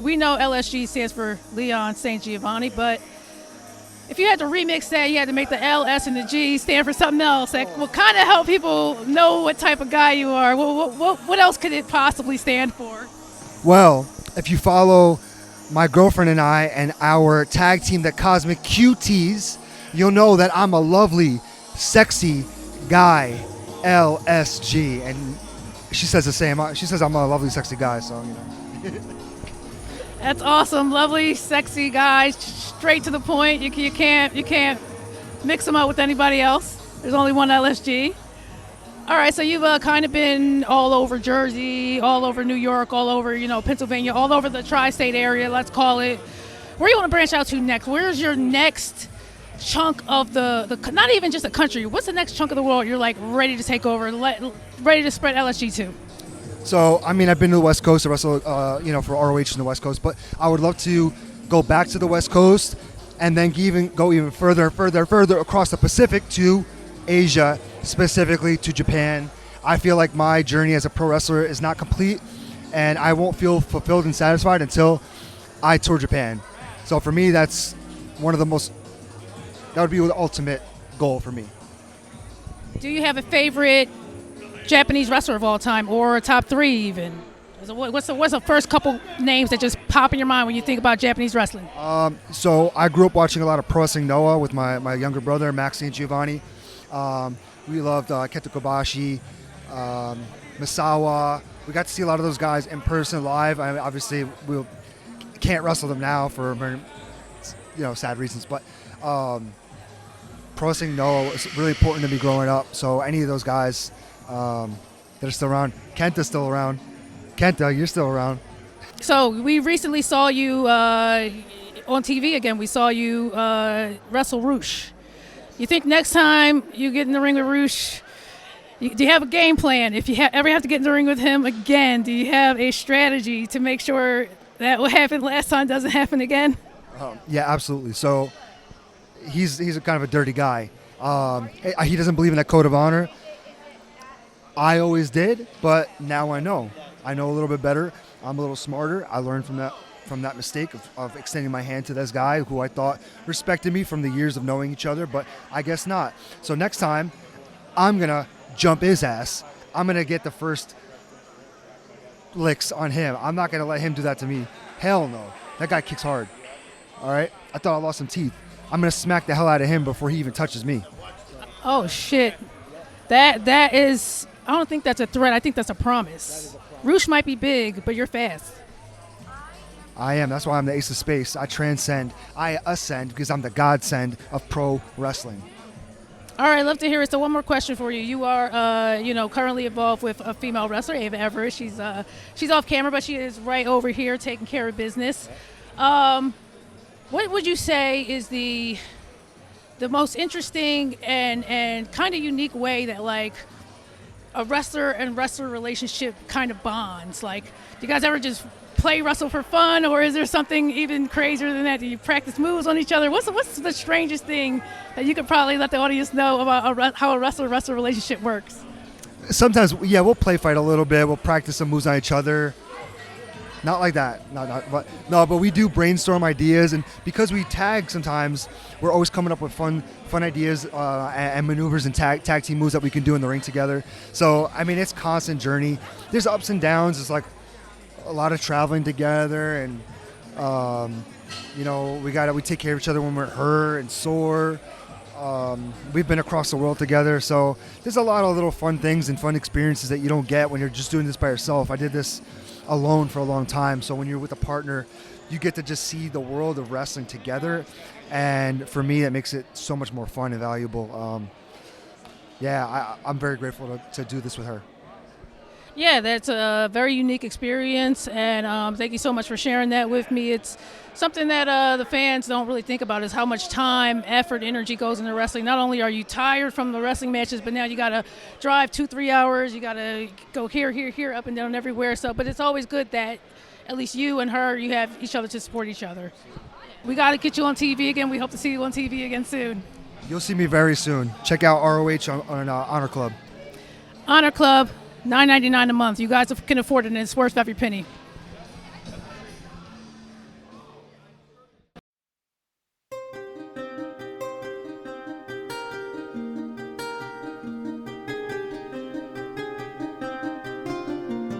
we know LSG stands for Leon St. Giovanni, but if you had to remix that, you had to make the L, S, and the G stand for something else that will kind of help people know what type of guy you are. What else could it possibly stand for? Well, if you follow my girlfriend and I and our tag team, the Cosmic QTs, you'll know that I'm a lovely, sexy guy, LSG. And she says the same. She says I'm a lovely, sexy guy, so, you know. That's awesome. Lovely, sexy guy, straight to the point. You can't mix them up with anybody else. There's only one LSG. All right, so you've kind of been all over Jersey, all over New York, all over, Pennsylvania, all over the tri-state area, let's call it. Where do you want to branch out to next? Where's your next chunk of the not even just a country, what's the next chunk of the world you're like ready to take over, ready to spread LSG to? So, I mean, I've been to the West Coast to wrestle, for ROH in the West Coast, but I would love to go back to the West Coast and then go even further across the Pacific to Asia, specifically to Japan. I feel like my journey as a pro wrestler is not complete, and I won't feel fulfilled and satisfied until I tour Japan. So for me, that's that would be the ultimate goal for me. Do you have a favorite Japanese wrestler of all time, or a top three even? What's the first couple names that just pop in your mind when you think about Japanese wrestling? So I grew up watching a lot of Pro Wrestling Noah with my younger brother, Maxie and Giovanni. We loved Kenta Kobashi, Misawa. We got to see a lot of those guys in person live. I mean, obviously, we can't wrestle them now for sad reasons. But Pro Wrestling Noah was really important to me growing up. So any of those guys that are still around. Kenta's still around. Kenta, you're still around. So we recently saw you on TV again. We saw you wrestle Roosh. You think next time you get in the ring with Roosh, do you have a game plan? If you ever have to get in the ring with him again, do you have a strategy to make sure that what happened last time doesn't happen again? Yeah, absolutely. So he's a kind of a dirty guy. He doesn't believe in that code of honor. I always did, but now I know. I know a little bit better. I'm a little smarter. I learned from that mistake of extending my hand to this guy who I thought respected me from the years of knowing each other, but I guess not. So next time, I'm going to jump his ass. I'm going to get the first licks on him. I'm not going to let him do that to me. Hell no. That guy kicks hard. All right? I thought I lost some teeth. I'm going to smack the hell out of him before he even touches me. Oh, shit. That is... I don't think that's a threat. I think that's a promise. Roosh might be big, but you're fast. I am. That's why I'm the ace of space. I transcend. I ascend because I'm the godsend of pro wrestling. All right, love to hear it. So one more question for you. You are, currently involved with a female wrestler, Ava Everett. She's off camera, but she is right over here taking care of business. What would you say is the most interesting and kind of unique way that, like, a wrestler and wrestler relationship kind of bonds? Like, do you guys ever just play wrestle for fun, or is there something even crazier than that? Do you practice moves on each other? What's the strangest thing that you could probably let the audience know about how a wrestler-wrestler relationship works? Sometimes, yeah, we'll play fight a little bit. We'll practice some moves on each other. Not like that. But we do brainstorm ideas, and because we tag sometimes, we're always coming up with fun ideas and maneuvers and tag team moves that we can do in the ring together. So, I mean, it's a constant journey. There's ups and downs. It's like a lot of traveling together, and we take care of each other when we're hurt and sore. We've been across the world together, so there's a lot of little fun things and fun experiences that you don't get when you're just doing this by yourself. I did this alone for a long time, so when you're with a partner, you get to just see the world of wrestling together, and for me, that makes it so much more fun and valuable. I'm very grateful to do this with her. Yeah, that's a very unique experience, and thank you so much for sharing that with me. It's something that the fans don't really think about, is how much time, effort, energy goes into wrestling. Not only are you tired from the wrestling matches, but now you got to drive 2-3 hours. You got to go here, up and down everywhere. But it's always good that at least you and her, you have each other to support each other. We got to get you on TV again. We hope to see you on TV again soon. You'll see me very soon. Check out ROH on Honor Club. Honor Club. $9.99 a month. You guys can afford it, and it's worth every penny.